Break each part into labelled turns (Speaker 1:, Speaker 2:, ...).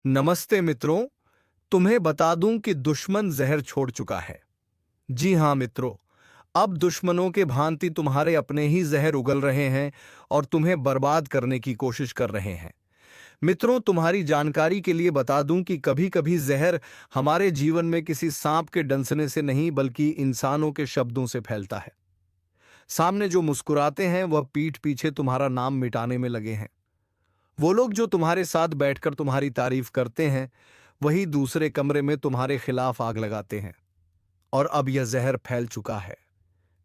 Speaker 1: नमस्ते मित्रों। तुम्हें बता दूं कि दुश्मन जहर छोड़ चुका है। जी हां मित्रों, अब दुश्मनों के भांति तुम्हारे अपने ही जहर उगल रहे हैं और तुम्हें बर्बाद करने की कोशिश कर रहे हैं। मित्रों, तुम्हारी जानकारी के लिए बता दूं कि कभी-कभी जहर हमारे जीवन में किसी सांप के डंसने से नहीं बल्कि इंसानों के शब्दों से फैलता है। सामने जो मुस्कुराते हैं वह पीठ पीछे तुम्हारा नाम मिटाने में लगे हैं। वो लोग जो तुम्हारे साथ बैठकर तुम्हारी तारीफ करते हैं, वही दूसरे कमरे में तुम्हारे खिलाफ आग लगाते हैं। और अब यह जहर फैल चुका है,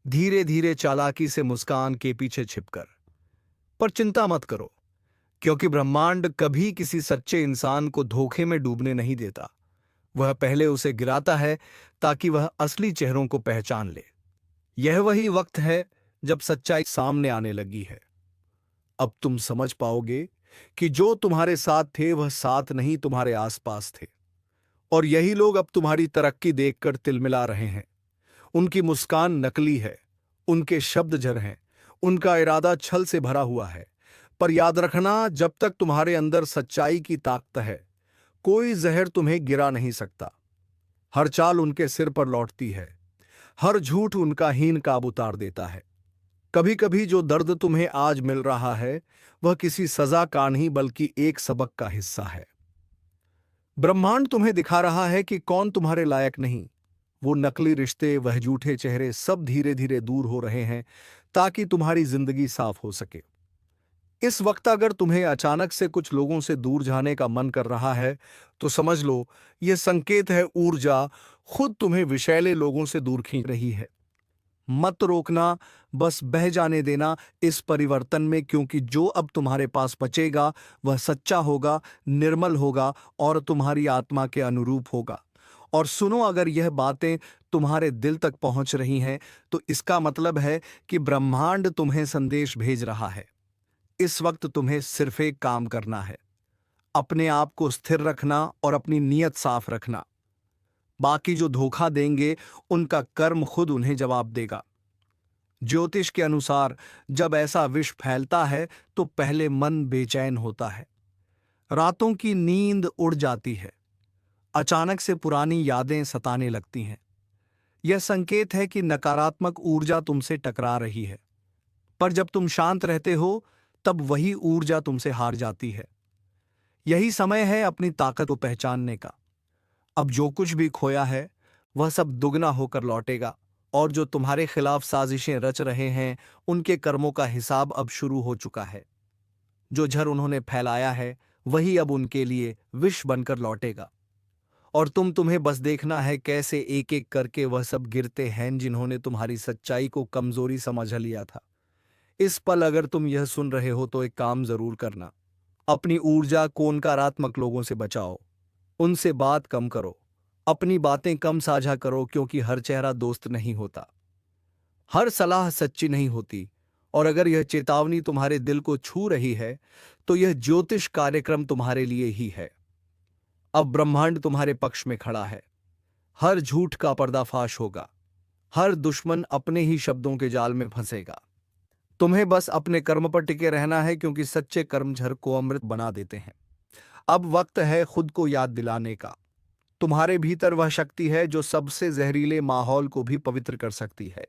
Speaker 1: धीरे धीरे चालाकी से मुस्कान के पीछे छिपकर। पर चिंता मत करो, क्योंकि ब्रह्मांड कभी किसी सच्चे इंसान को धोखे में डूबने नहीं देता। वह पहले उसे गिराता है ताकि वह असली चेहरों को पहचान ले। यह वही वक्त है जब सच्चाई सामने आने लगी है। अब तुम समझ पाओगे कि जो तुम्हारे साथ थे वह साथ नहीं, तुम्हारे आसपास थे। और यही लोग अब तुम्हारी तरक्की देखकर तिलमिला रहे हैं। उनकी मुस्कान नकली है, उनके शब्द जर हैं, उनका इरादा छल से भरा हुआ है। पर याद रखना, जब तक तुम्हारे अंदर सच्चाई की ताकत है, कोई जहर तुम्हें गिरा नहीं सकता। हर चाल उनके सिर पर लौटती है, हर झूठ उनका हीन काब उतार देता है। कभी कभी जो दर्द तुम्हें आज मिल रहा है, वह किसी सजा का नहीं बल्कि एक सबक का हिस्सा है। ब्रह्मांड तुम्हें दिखा रहा है कि कौन तुम्हारे लायक नहीं। वो नकली रिश्ते, वह झूठे चेहरे, सब धीरे धीरे दूर हो रहे हैं ताकि तुम्हारी जिंदगी साफ हो सके। इस वक्त अगर तुम्हें अचानक से कुछ लोगों से दूर जाने का मन कर रहा है, तो समझ लो यह संकेत है, ऊर्जा खुद तुम्हें विषैले लोगों से दूर खींच रही है। मत रोकना, बस बह जाने देना इस परिवर्तन में, क्योंकि जो अब तुम्हारे पास बचेगा वह सच्चा होगा, निर्मल होगा और तुम्हारी आत्मा के अनुरूप होगा। और सुनो, अगर यह बातें तुम्हारे दिल तक पहुंच रही हैं, तो इसका मतलब है कि ब्रह्मांड तुम्हें संदेश भेज रहा है। इस वक्त तुम्हें सिर्फ एक काम करना है, अपने आप को स्थिर रखना और अपनी नीयत साफ रखना। बाकी जो धोखा देंगे, उनका कर्म खुद उन्हें जवाब देगा। ज्योतिष के अनुसार जब ऐसा विष फैलता है तो पहले मन बेचैन होता है, रातों की नींद उड़ जाती है, अचानक से पुरानी यादें सताने लगती हैं। यह संकेत है कि नकारात्मक ऊर्जा तुमसे टकरा रही है। पर जब तुम शांत रहते हो, तब वही ऊर्जा तुमसे हार जाती है। यही समय है अपनी ताकत को पहचानने का। अब जो कुछ भी खोया है, वह सब दुगना होकर लौटेगा। और जो तुम्हारे खिलाफ साजिशें रच रहे हैं, उनके कर्मों का हिसाब अब शुरू हो चुका है। जो जहर उन्होंने फैलाया है, वही अब उनके लिए विष बनकर लौटेगा। और तुम्हें बस देखना है कैसे एक एक करके वह सब गिरते हैं जिन्होंने तुम्हारी सच्चाई को कमजोरी समझ लिया था। इस पल अगर तुम यह सुन रहे हो, तो एक काम जरूर करना, अपनी ऊर्जा को नकारात्मक लोगों से बचाओ। उनसे बात कम करो, अपनी बातें कम साझा करो, क्योंकि हर चेहरा दोस्त नहीं होता, हर सलाह सच्ची नहीं होती। और अगर यह चेतावनी तुम्हारे दिल को छू रही है, तो यह ज्योतिष कार्यक्रम तुम्हारे लिए ही है। अब ब्रह्मांड तुम्हारे पक्ष में खड़ा है। हर झूठ का पर्दाफाश होगा, हर दुश्मन अपने ही शब्दों के जाल में फंसेगा। तुम्हें बस अपने कर्म पर टिके रहना है, क्योंकि सच्चे कर्म जहर को अमृत बना देते हैं। अब वक्त है खुद को याद दिलाने का। तुम्हारे भीतर वह शक्ति है जो सबसे जहरीले माहौल को भी पवित्र कर सकती है।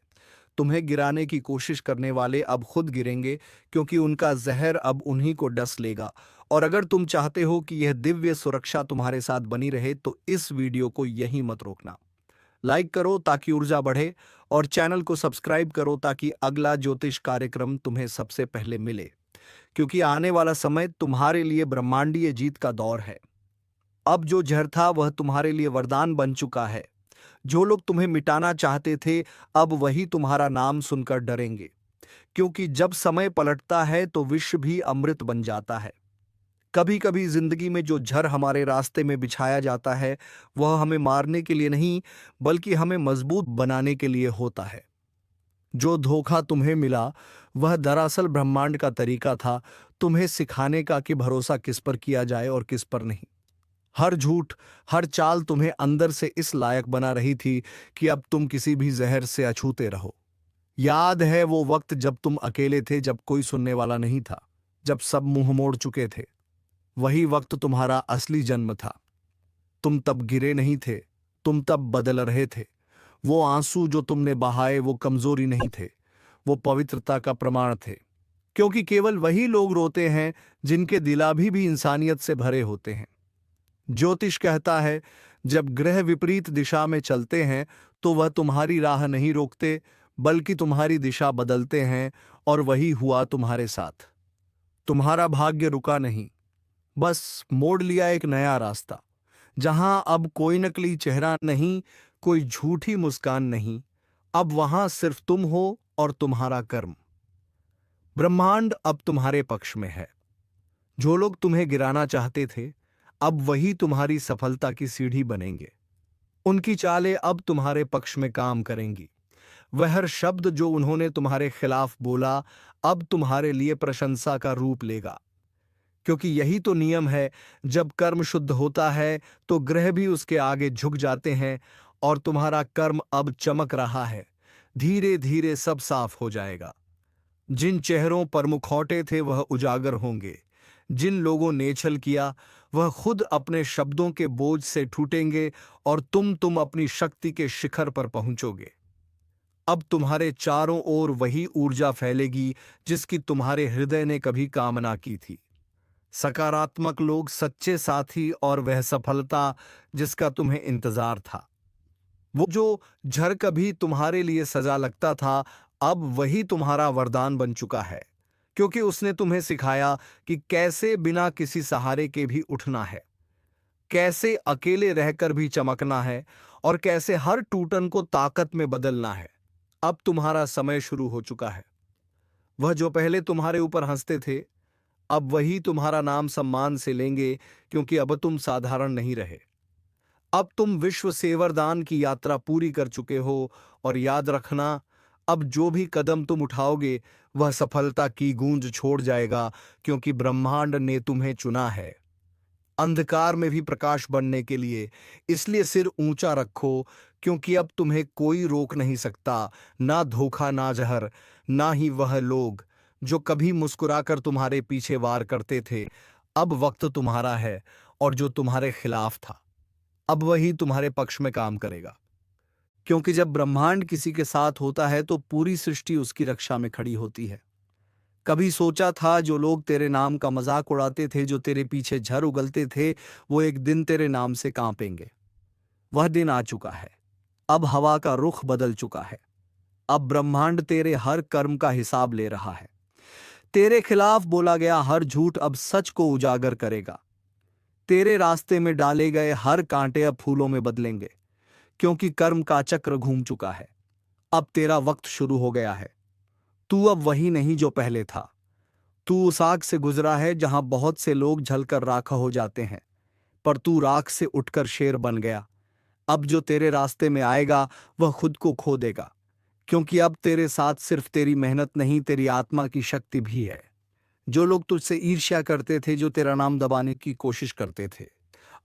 Speaker 1: तुम्हें गिराने की कोशिश करने वाले अब खुद गिरेंगे, क्योंकि उनका जहर अब उन्हीं को डस लेगा। और अगर तुम चाहते हो कि यह दिव्य सुरक्षा तुम्हारे साथ बनी रहे, तो इस वीडियो को यहीं मत रोकना। लाइक करो ताकि ऊर्जा बढ़े, और चैनल को सब्सक्राइब करो ताकि अगला ज्योतिष कार्यक्रम तुम्हें सबसे पहले मिले, क्योंकि आने वाला समय तुम्हारे लिए ब्रह्मांडीय जीत का दौर है। अब जो जहर था वह तुम्हारे लिए वरदान बन चुका है। जो लोग तुम्हें मिटाना चाहते थे, अब वही तुम्हारा नाम सुनकर डरेंगे, क्योंकि जब समय पलटता है तो विष भी अमृत बन जाता है। कभी कभी जिंदगी में जो जहर हमारे रास्ते में बिछाया जाता है, वह हमें मारने के लिए नहीं बल्कि हमें मजबूत बनाने के लिए होता है। जो धोखा तुम्हें मिला, वह दरअसल ब्रह्मांड का तरीका था तुम्हें सिखाने का कि भरोसा किस पर किया जाए और किस पर नहीं। हर झूठ, हर चाल तुम्हें अंदर से इस लायक बना रही थी कि अब तुम किसी भी जहर से अछूते रहो। याद है वो वक्त जब तुम अकेले थे, जब कोई सुनने वाला नहीं था, जब सब मुंह मोड़ चुके थे। वही वक्त तुम्हारा असली जन्म था। तुम तब गिरे नहीं थे, तुम तब बदल रहे थे। वो आंसू जो तुमने बहाए वो कमजोरी नहीं थे, वो पवित्रता का प्रमाण थे। क्योंकि केवल वही लोग रोते हैं जिनके दिल अभी भी इंसानियत से भरे होते हैं। ज्योतिष कहता है, जब ग्रह विपरीत दिशा में चलते हैं तो वह तुम्हारी राह नहीं रोकते, बल्कि तुम्हारी दिशा बदलते हैं। और वही हुआ तुम्हारे साथ। तुम्हारा भाग्य रुका नहीं, बस मोड़ लिया एक नया रास्ता, जहां अब कोई नकली चेहरा नहीं, कोई झूठी मुस्कान नहीं। अब वहां सिर्फ तुम हो और तुम्हारा कर्म। ब्रह्मांड अब तुम्हारे पक्ष में है। जो लोग तुम्हें गिराना चाहते थे, अब वही तुम्हारी सफलता की सीढ़ी बनेंगे। उनकी चालें अब तुम्हारे पक्ष में काम करेंगी। वह हर शब्द जो उन्होंने तुम्हारे खिलाफ बोला, अब तुम्हारे लिए प्रशंसा का रूप लेगा। क्योंकि यही तो नियम है, जब कर्म शुद्ध होता है तो ग्रह भी उसके आगे झुक जाते हैं। और तुम्हारा कर्म अब चमक रहा है, धीरे धीरे सब साफ हो जाएगा। जिन चेहरों पर मुखौटे थे वह उजागर होंगे। जिन लोगों ने छल किया वह खुद अपने शब्दों के बोझ से टूटेंगे। और तुम अपनी शक्ति के शिखर पर पहुंचोगे। अब तुम्हारे चारों ओर वही ऊर्जा फैलेगी जिसकी तुम्हारे हृदय ने कभी कामना की थी। सकारात्मक लोग, सच्चे साथी और वह सफलता जिसका तुम्हें इंतजार था। वो जो झर कभी तुम्हारे लिए सजा लगता था, अब वही तुम्हारा वरदान बन चुका है। क्योंकि उसने तुम्हें सिखाया कि कैसे बिना किसी सहारे के भी उठना है, कैसे अकेले रहकर भी चमकना है, और कैसे हर टूटन को ताकत में बदलना है। अब तुम्हारा समय शुरू हो चुका है। वह जो पहले तुम्हारे ऊपर हंसते थे, अब वही तुम्हारा नाम सम्मान से लेंगे। क्योंकि अब तुम साधारण नहीं रहे, अब तुम विश्व सेवादान की यात्रा पूरी कर चुके हो। और याद रखना, अब जो भी कदम तुम उठाओगे वह सफलता की गूंज छोड़ जाएगा। क्योंकि ब्रह्मांड ने तुम्हें चुना है अंधकार में भी प्रकाश बनने के लिए। इसलिए सिर ऊंचा रखो, क्योंकि अब तुम्हें कोई रोक नहीं सकता। ना धोखा, ना जहर, ना ही वह लोग जो कभी मुस्कुराकर तुम्हारे पीछे वार करते थे। अब वक्त तुम्हारा है, और जो तुम्हारे खिलाफ था अब वही तुम्हारे पक्ष में काम करेगा। क्योंकि जब ब्रह्मांड किसी के साथ होता है तो पूरी सृष्टि उसकी रक्षा में खड़ी होती है। कभी सोचा था जो लोग तेरे नाम का मजाक उड़ाते थे, जो तेरे पीछे झर उगलते थे, वो एक दिन तेरे नाम से कांपेंगे। वह दिन आ चुका है। अब हवा का रुख बदल चुका है। अब ब्रह्मांड तेरे हर कर्म का हिसाब ले रहा है। तेरे खिलाफ बोला गया हर झूठ अब सच को उजागर करेगा। तेरे रास्ते में डाले गए हर कांटे अब फूलों में बदलेंगे। क्योंकि कर्म का चक्र घूम चुका है। अब तेरा वक्त शुरू हो गया है। तू अब वही नहीं जो पहले था। तू उस आग से गुजरा है जहां बहुत से लोग जलकर राख हो जाते हैं, पर तू राख से उठकर शेर बन गया। अब जो तेरे रास्ते में आएगा वह खुद को खो देगा। क्योंकि अब तेरे साथ सिर्फ तेरी मेहनत नहीं, तेरी आत्मा की शक्ति भी है। जो लोग तुझसे ईर्ष्या करते थे, जो तेरा नाम दबाने की कोशिश करते थे,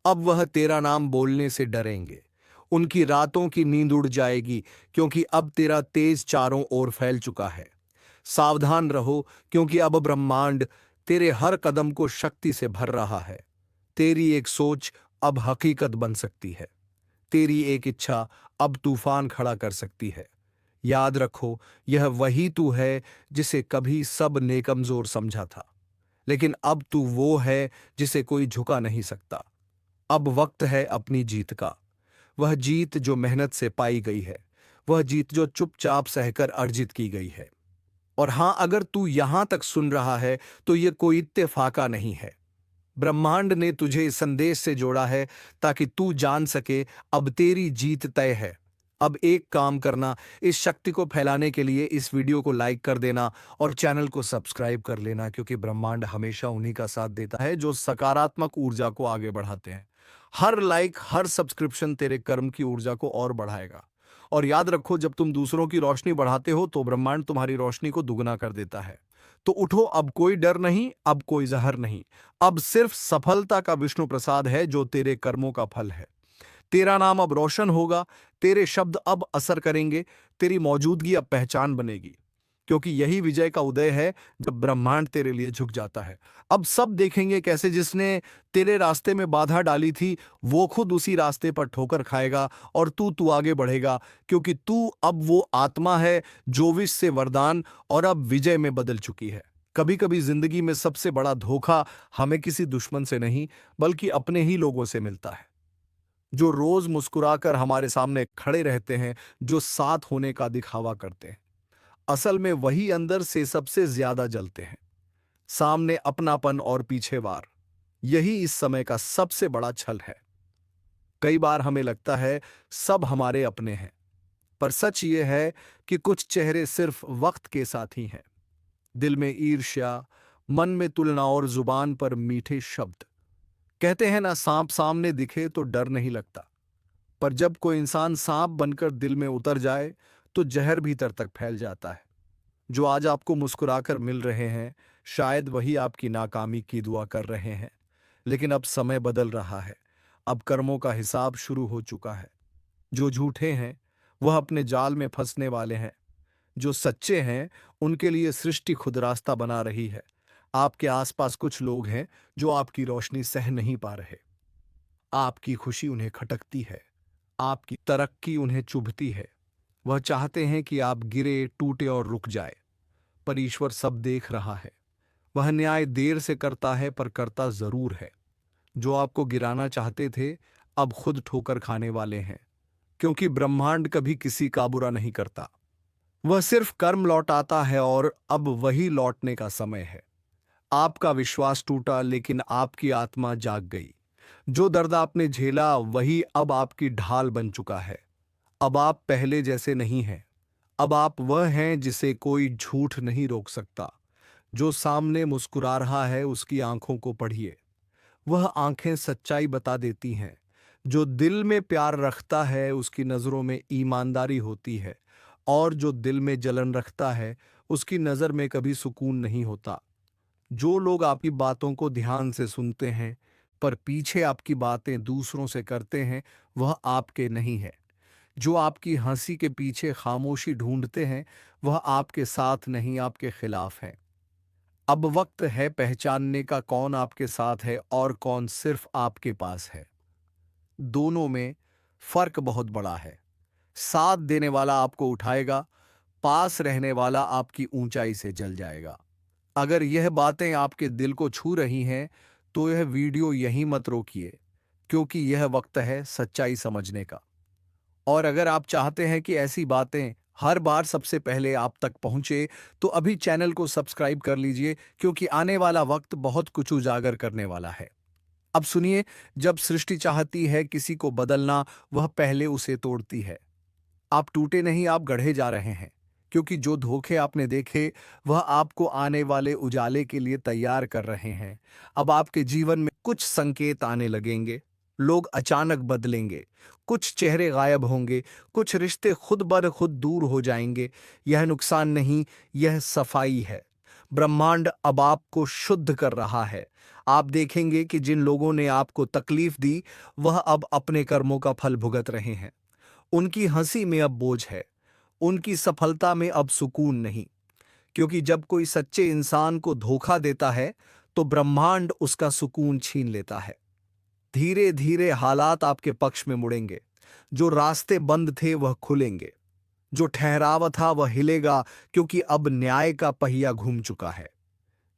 Speaker 1: अब वह तेरा नाम बोलने से डरेंगे। उनकी रातों की नींद उड़ जाएगी। क्योंकि अब तेरा तेज चारों ओर फैल चुका है। सावधान रहो, क्योंकि अब ब्रह्मांड तेरे हर कदम को शक्ति से भर रहा है। तेरी एक सोच अब हकीकत बन सकती है। तेरी एक इच्छा अब तूफान खड़ा कर सकती है। याद रखो, यह वही तू है जिसे कभी सब ने कमजोर समझा था, लेकिन अब तू वो है जिसे कोई झुका नहीं सकता। अब वक्त है अपनी जीत का। वह जीत जो मेहनत से पाई गई है, वह जीत जो चुपचाप सहकर अर्जित की गई है। और हां, अगर तू यहां तक सुन रहा है तो यह कोई इत्तेफाका नहीं है। ब्रह्मांड ने तुझे इस संदेश से जोड़ा है ताकि तू जान सके अब तेरी जीत तय है। अब एक काम करना, इस शक्ति को फैलाने के लिए इस वीडियो को लाइक कर देना और चैनल को सब्सक्राइब कर लेना। क्योंकि ब्रह्मांड हमेशा उन्हीं का साथ देता है जो सकारात्मक ऊर्जा को आगे बढ़ाते हैं। हर लाइक, हर सब्सक्रिप्शन तेरे कर्म की ऊर्जा को और बढ़ाएगा। और याद रखो, जब तुम दूसरों की रोशनी बढ़ाते हो तो ब्रह्मांड तुम्हारी रोशनी को दुगना कर देता है। तो उठो, अब कोई डर नहीं, अब कोई जहर नहीं। अब सिर्फ सफलता का विष्णु प्रसाद है जो तेरे कर्मों का फल है। तेरा नाम अब रोशन होगा, तेरे शब्द अब असर करेंगे, तेरी मौजूदगी अब पहचान बनेगी। क्योंकि यही विजय का उदय है, जब ब्रह्मांड तेरे लिए झुक जाता है। अब सब देखेंगे कैसे जिसने तेरे रास्ते में बाधा डाली थी, वो खुद उसी रास्ते पर ठोकर खाएगा और तू आगे बढ़ेगा, क्योंकि तू अब वो आत्मा है जो विष से वरदान और अब विजय में बदल चुकी है। कभी कभी जिंदगी में सबसे बड़ा धोखा हमें किसी दुश्मन से नहीं, बल्कि अपने ही लोगों से मिलता है, जो रोज मुस्कुराकर हमारे सामने खड़े रहते हैं, जो साथ होने का दिखावा करते हैं, असल में वही अंदर से सबसे ज्यादा जलते हैं। सामने अपनापन और पीछे वार, यही इस समय का सबसे बड़ा छल है। कई बार हमें लगता है सब हमारे अपने हैं, पर सच ये है कि कुछ चेहरे सिर्फ वक्त के साथ ही हैं। दिल में ईर्ष्या, मन में तुलना और जुबान पर मीठे शब्द। कहते हैं ना, सांप सामने दिखे तो डर नहीं लगता, पर जब कोई इंसान सांप बनकर दिल में उतर जाए तो जहर भीतर तक फैल जाता है। जो आज आपको मुस्कुराकर मिल रहे हैं, शायद वही आपकी नाकामी की दुआ कर रहे हैं। लेकिन अब समय बदल रहा है, अब कर्मों का हिसाब शुरू हो चुका है। जो झूठे हैं वह अपने जाल में फंसने वाले हैं, जो सच्चे हैं उनके लिए सृष्टि खुद रास्ता बना रही है। आपके आसपास कुछ लोग हैं जो आपकी रोशनी सह नहीं पा रहे। आपकी खुशी उन्हें खटकती है, आपकी तरक्की उन्हें चुभती है। वह चाहते हैं कि आप गिरे, टूटे और रुक जाए, पर ईश्वर सब देख रहा है। वह न्याय देर से करता है, पर करता जरूर है। जो आपको गिराना चाहते थे, अब खुद ठोकर खाने वाले हैं, क्योंकि ब्रह्मांड कभी किसी का बुरा नहीं करता। वह सिर्फ कर्म लौटाता है, और अब वही लौटने का समय है। आपका विश्वास टूटा, लेकिन आपकी आत्मा जाग गई। जो दर्द आपने झेला वही अब आपकी ढाल बन चुका है। अब आप पहले जैसे नहीं हैं। अब आप वह हैं जिसे कोई झूठ नहीं रोक सकता। जो सामने मुस्कुरा रहा है उसकी आंखों को पढ़िए। वह आंखें सच्चाई बता देती हैं। जो दिल में प्यार रखता है उसकी नजरों में ईमानदारी होती है, और जो दिल में जलन रखता है उसकी नजर में कभी सुकून नहीं होता। जो लोग आपकी बातों को ध्यान से सुनते हैं, पर पीछे आपकी बातें दूसरों से करते हैं, वह आपके नहीं है। जो आपकी हंसी के पीछे खामोशी ढूंढते हैं, वह आपके साथ नहीं, आपके खिलाफ है। अब वक्त है पहचानने का, कौन आपके साथ है और कौन सिर्फ आपके पास है। दोनों में फर्क बहुत बड़ा है। साथ देने वाला आपको उठाएगा, पास रहने वाला आपकी ऊंचाई से जल जाएगा। अगर यह बातें आपके दिल को छू रही हैं, तो यह वीडियो यहीं मत रोकिए, क्योंकि यह वक्त है सच्चाई समझने का। और अगर आप चाहते हैं कि ऐसी बातें हर बार सबसे पहले आप तक पहुंचे, तो अभी चैनल को सब्सक्राइब कर लीजिए, क्योंकि आने वाला वक्त बहुत कुछ उजागर करने वाला है। अब सुनिए, जब सृष्टि चाहती है किसी को बदलना, वह पहले उसे तोड़ती है। आप टूटे नहीं, आप गढ़े जा रहे हैं, क्योंकि जो धोखे आपने देखे वह आपको आने वाले उजाले के लिए तैयार कर रहे हैं। अब आपके जीवन में कुछ संकेत आने लगेंगे। लोग अचानक बदलेंगे, कुछ चेहरे गायब होंगे, कुछ रिश्ते खुद ब खुद दूर हो जाएंगे। यह नुकसान नहीं, यह सफाई है। ब्रह्मांड अब आपको शुद्ध कर रहा है। आप देखेंगे कि जिन लोगों ने आपको तकलीफ दी, वह अब अपने कर्मों का फल भुगत रहे हैं। उनकी हंसी में अब बोझ है, उनकी सफलता में अब सुकून नहीं। क्योंकि जब कोई सच्चे इंसान को धोखा देता है, तो ब्रह्मांड उसका सुकून छीन लेता है। धीरे धीरे हालात आपके पक्ष में मुड़ेंगे। जो रास्ते बंद थे वह खुलेंगे, जो ठहराव था वह हिलेगा, क्योंकि अब न्याय का पहिया घूम चुका है।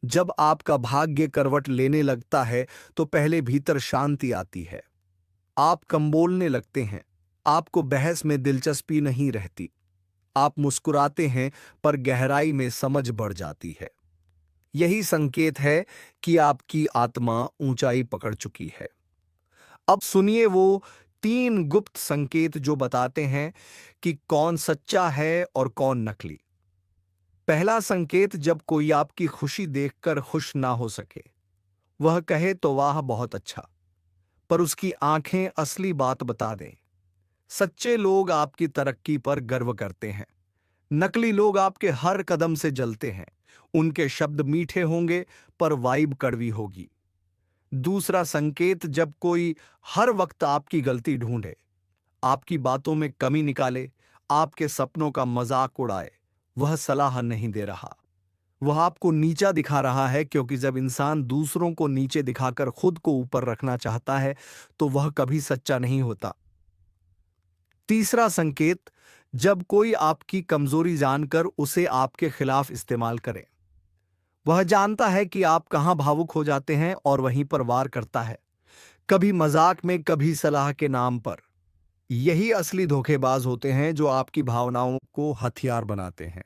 Speaker 1: जब आपका भाग्य करवट लेने लगता है, तो पहले भीतर शांति आती है। आप कम बोलने लगते हैं, आपको बहस में दिलचस्पी नहीं रहती। आप मुस्कुराते हैं, पर गहराई में समझ बढ़ जाती है। यही संकेत है कि आपकी आत्मा ऊंचाई पकड़ चुकी है। अब सुनिए वो 3 गुप्त संकेत जो बताते हैं कि कौन सच्चा है और कौन नकली। पहला संकेत, जब कोई आपकी खुशी देखकर खुश ना हो सके। वह कहे तो वाह बहुत अच्छा, पर उसकी आंखें असली बात बता दें। सच्चे लोग आपकी तरक्की पर गर्व करते हैं। नकली लोग आपके हर कदम से जलते हैं। उनके शब्द मीठे होंगे, पर वाइब कड़वी होगी। दूसरा संकेत, जब कोई हर वक्त आपकी गलती ढूंढे, आपकी बातों में कमी निकाले, आपके सपनों का मजाक उड़ाए, वह सलाह नहीं दे रहा, वह आपको नीचा दिखा रहा है, क्योंकि जब इंसान दूसरों को नीचे दिखाकर खुद को ऊपर रखना चाहता है तो वह कभी सच्चा नहीं होता। तीसरा संकेत, जब कोई आपकी कमजोरी जानकर उसे आपके खिलाफ इस्तेमाल करे। वह जानता है कि आप कहां भावुक हो जाते हैं और वहीं पर वार करता है, कभी मजाक में, कभी सलाह के नाम पर। यही असली धोखेबाज होते हैं जो आपकी भावनाओं को हथियार बनाते हैं।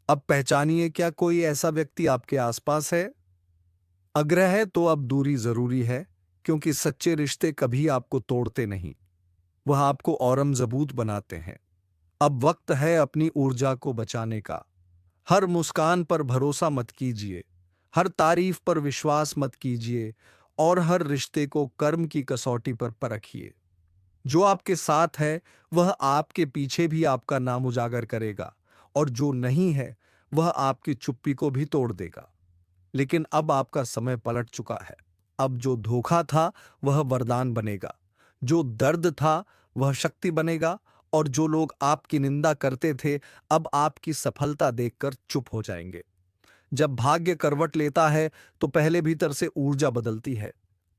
Speaker 1: अब पहचानिए, क्या कोई ऐसा व्यक्ति आपके आसपास है? अगर है तो अब दूरी जरूरी है, क्योंकि सच्चे रिश्ते कभी आपको तोड़ते नहीं, वह आपको और मजबूत बनाते हैं। अब वक्त है अपनी ऊर्जा को बचाने का। हर मुस्कान पर भरोसा मत कीजिए, हर तारीफ पर विश्वास मत कीजिए, और हर रिश्ते को कर्म की कसौटी पर परखिए। जो आपके साथ है वह आपके पीछे भी आपका नाम उजागर करेगा, और जो नहीं है वह आपकी चुप्पी को भी तोड़ देगा। लेकिन अब आपका समय पलट चुका है। अब जो धोखा था वह वरदान बनेगा, जो दर्द था वह शक्ति बनेगा, और जो लोग आपकी निंदा करते थे अब आपकी सफलता देखकर चुप हो जाएंगे। जब भाग्य करवट लेता है तो पहले भीतर से ऊर्जा बदलती है।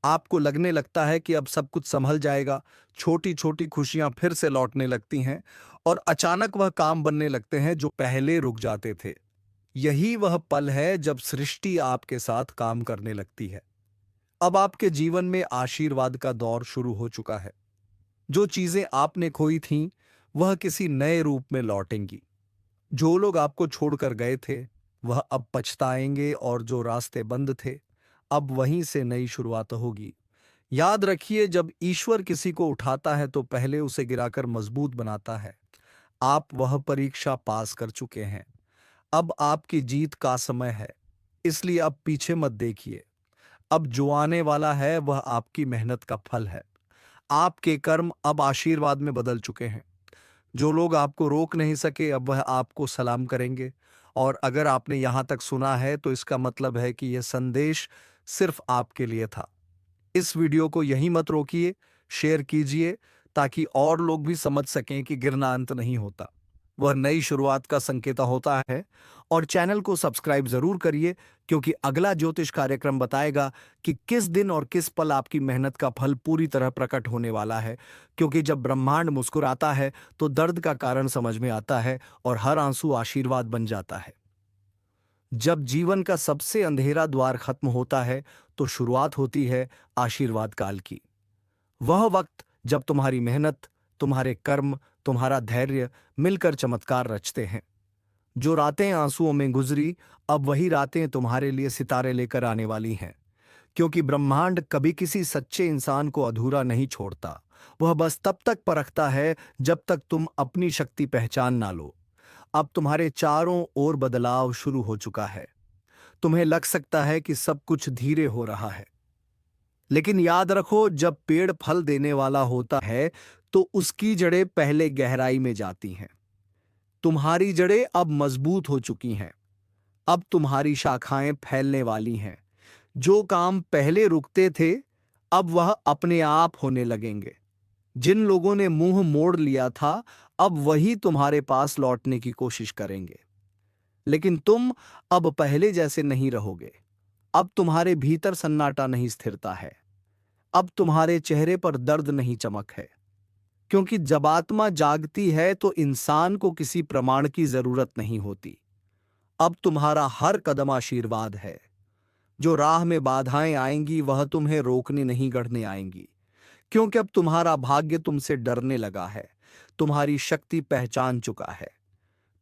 Speaker 1: आपको लगने लगता है कि अब सब कुछ संभल जाएगा, छोटी छोटी खुशियां फिर से लौटने लगती हैं, और अचानक वह काम बनने लगते हैं जो पहले रुक जाते थे। यही वह पल है जब सृष्टि आपके साथ काम करने लगती है। अब आपके जीवन में आशीर्वाद का दौर शुरू हो चुका है। जो चीजें आपने खोई थीं वह किसी नए रूप में लौटेंगी। जो लोग आपको छोड़कर गए थे वह अब पछताएंगे, और जो रास्ते बंद थे अब वहीं से नई शुरुआत होगी। याद रखिए, जब ईश्वर किसी को उठाता है तो पहले उसे गिराकर मजबूत बनाता है। आप वह परीक्षा पास कर चुके हैं। अब आपकी जीत का समय है, इसलिए अब पीछे मत देखिए। अब जो आने वाला है वह आपकी मेहनत का फल है। आपके कर्म अब आशीर्वाद में बदल चुके हैं। जो लोग आपको रोक नहीं सके अब वह आपको सलाम करेंगे। और अगर आपने यहां तक सुना है तो इसका मतलब है कि यह संदेश सिर्फ आपके लिए था। इस वीडियो को यहीं मत रोकिए, शेयर कीजिए, ताकि और लोग भी समझ सकें कि गिरना अंत नहीं होता, वह नई शुरुआत का संकेत होता है। और चैनल को सब्सक्राइब जरूर करिए, क्योंकि अगला ज्योतिष कार्यक्रम बताएगा कि किस दिन और किस पल आपकी मेहनत का फल पूरी तरह प्रकट होने वाला है। क्योंकि जब ब्रह्मांड मुस्कुराता है तो दर्द का कारण समझ में आता है, और हर आंसू आशीर्वाद बन जाता है। जब जीवन का सबसे अंधेरा द्वार खत्म होता है तो शुरुआत होती है आशीर्वाद काल की। वह वक्त जब तुम्हारी मेहनत, तुम्हारे कर्म, तुम्हारा धैर्य मिलकर चमत्कार रचते हैं। जो रातें आंसुओं में गुजरी अब वही रातें तुम्हारे लिए सितारे लेकर आने वाली हैं। क्योंकि ब्रह्मांड कभी किसी सच्चे इंसान को अधूरा नहीं छोड़ता। वह बस तब तक परखता है जब तक तुम अपनी शक्ति पहचान ना लो। अब तुम्हारे चारों ओर बदलाव शुरू हो चुका है। तुम्हें लग सकता है कि सब कुछ धीरे हो रहा है, लेकिन याद रखो, जब पेड़ फल देने वाला होता है तो उसकी जड़ें पहले गहराई में जाती हैं। तुम्हारी जड़ें अब मजबूत हो चुकी हैं। अब तुम्हारी शाखाएं फैलने वाली हैं। जो काम पहले रुकते थे अब वह अपने आप होने लगेंगे। जिन लोगों ने मुंह मोड़ लिया था अब वही तुम्हारे पास लौटने की कोशिश करेंगे। लेकिन तुम अब पहले जैसे नहीं रहोगे। अब तुम्हारे भीतर सन्नाटा नहीं, स्थिरता है। अब तुम्हारे चेहरे पर दर्द नहीं, चमक है। क्योंकि जब आत्मा जागती है तो इंसान को किसी प्रमाण की जरूरत नहीं होती। अब तुम्हारा हर कदम आशीर्वाद है। जो राह में बाधाएं आएंगी वह तुम्हें रोकने नहीं, गढ़ने आएंगी। क्योंकि अब तुम्हारा भाग्य तुमसे डरने लगा है। तुम्हारी शक्ति पहचान चुका है।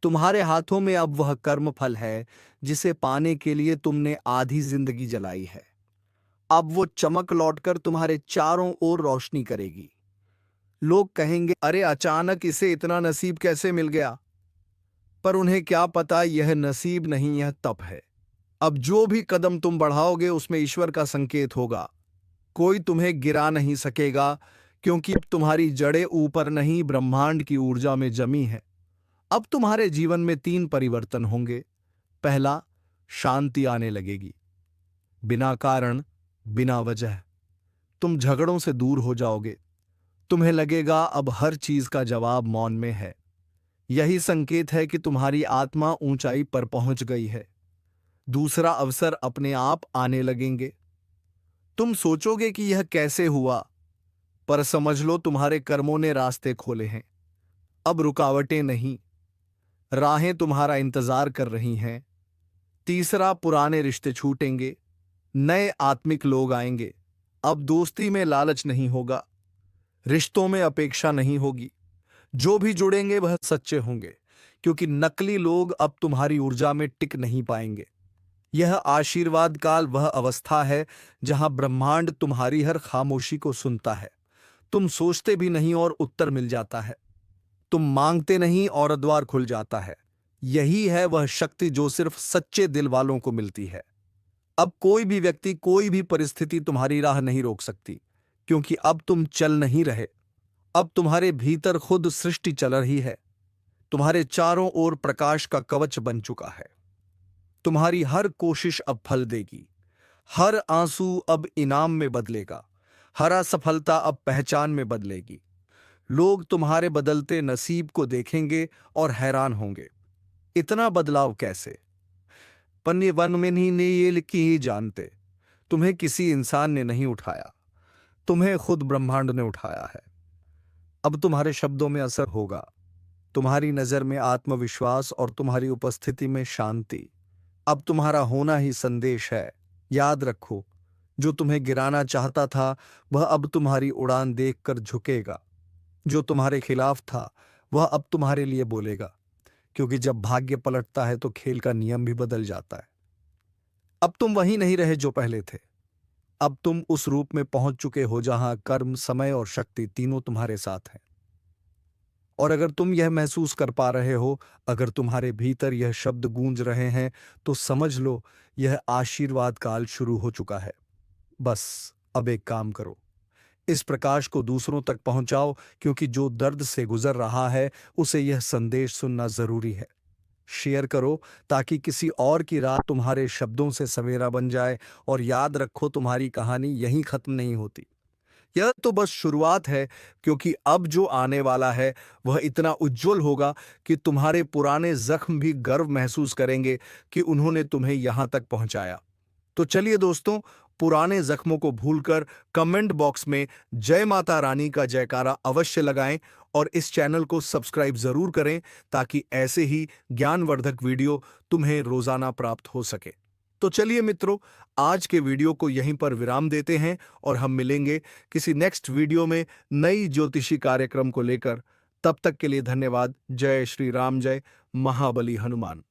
Speaker 1: तुम्हारे हाथों में अब वह कर्म फल है जिसे पाने के लिए तुमने आधी जिंदगी जलाई है। अब वो चमक लौटकर तुम्हारे चारों ओर रोशनी करेगी। लोग कहेंगे, अरे अचानक इसे इतना नसीब कैसे मिल गया? पर उन्हें क्या पता, यह नसीब नहीं, यह तप है। अब जो भी कदम तुम बढ़ाओगे उसमें ईश्वर का संकेत होगा। कोई तुम्हें गिरा नहीं सकेगा, क्योंकि अब तुम्हारी जड़ें ऊपर नहीं, ब्रह्मांड की ऊर्जा में जमी है। अब तुम्हारे जीवन में 3 परिवर्तन होंगे। पहला, शांति आने लगेगी। बिना कारण, बिना वजह तुम झगड़ों से दूर हो जाओगे। तुम्हें लगेगा अब हर चीज का जवाब मौन में है। यही संकेत है कि तुम्हारी आत्मा ऊंचाई पर पहुंच गई है। दूसरा अवसर अपने आप आने लगेंगे। तुम सोचोगे कि यह कैसे हुआ, पर समझ लो तुम्हारे कर्मों ने रास्ते खोले हैं। अब रुकावटें नहीं, राहें तुम्हारा इंतजार कर रही हैं। तीसरा, पुराने रिश्ते छूटेंगे, नए आत्मिक लोग आएंगे। अब दोस्ती में लालच नहीं होगा, रिश्तों में अपेक्षा नहीं होगी। जो भी जुड़ेंगे वह सच्चे होंगे, क्योंकि नकली लोग अब तुम्हारी ऊर्जा में टिक नहीं पाएंगे। यह आशीर्वाद काल वह अवस्था है जहां ब्रह्मांड तुम्हारी हर खामोशी को सुनता है। तुम सोचते भी नहीं और उत्तर मिल जाता है। तुम मांगते नहीं और द्वार खुल जाता है। यही है वह शक्ति जो सिर्फ सच्चे दिल वालों को मिलती है। अब कोई भी व्यक्ति, कोई भी परिस्थिति तुम्हारी राह नहीं रोक सकती, क्योंकि अब तुम चल नहीं रहे। अब तुम्हारे भीतर खुद सृष्टि चल रही है। तुम्हारे चारों ओर प्रकाश का कवच बन चुका है। तुम्हारी हर कोशिश अब फल देगी। हर आंसू अब इनाम में बदलेगा। हर असफलता अब पहचान में बदलेगी। लोग तुम्हारे बदलते नसीब को देखेंगे और हैरान होंगे, इतना बदलाव कैसे? पन्ने वन में नहीं ने ये लिखी ही जानते। तुम्हें किसी इंसान ने नहीं उठाया, तुम्हें खुद ब्रह्मांड ने उठाया है। अब तुम्हारे शब्दों में असर होगा, तुम्हारी नजर में आत्मविश्वास और तुम्हारी उपस्थिति में शांति। अब तुम्हारा होना ही संदेश है। याद रखो, जो तुम्हें गिराना चाहता था वह अब तुम्हारी उड़ान देखकर झुकेगा। जो तुम्हारे खिलाफ था वह अब तुम्हारे लिए बोलेगा, क्योंकि जब भाग्य पलटता है तो खेल का नियम भी बदल जाता है। अब तुम वही नहीं रहे जो पहले थे। अब तुम उस रूप में पहुंच चुके हो जहां कर्म, समय और शक्ति तीनों तुम्हारे साथ हैं। और अगर तुम यह महसूस कर पा रहे हो, अगर तुम्हारे भीतर यह शब्द गूंज रहे हैं, तो समझ लो यह आशीर्वाद काल शुरू हो चुका है। बस अब एक काम करो, इस प्रकाश को दूसरों तक पहुंचाओ, क्योंकि जो दर्द से गुजर रहा है उसे यह संदेश सुनना जरूरी है। शेयर करो ताकि किसी और की रात तुम्हारे शब्दों से सवेरा बन जाए। और याद रखो, तुम्हारी कहानी यहीं खत्म नहीं होती। यह तो बस शुरुआत है, क्योंकि अब जो आने वाला है वह इतना उज्जवल होगा कि तुम्हारे पुराने जख्म भी गर्व महसूस करेंगे कि उन्होंने तुम्हें यहां तक पहुंचाया। तो चलिए दोस्तों, पुराने जख्मों को भूलकर कमेंट बॉक्स में जय माता रानी का जयकारा अवश्य लगाएं और इस चैनल को सब्सक्राइब जरूर करें, ताकि ऐसे ही ज्ञानवर्धक वीडियो तुम्हें रोजाना प्राप्त हो सके। तो चलिए मित्रों, आज के वीडियो को यहीं पर विराम देते हैं और हम मिलेंगे किसी नेक्स्ट वीडियो में नई ज्योतिषी कार्यक्रम को लेकर। तब तक के लिए धन्यवाद। जय श्री राम, जय महाबली हनुमान।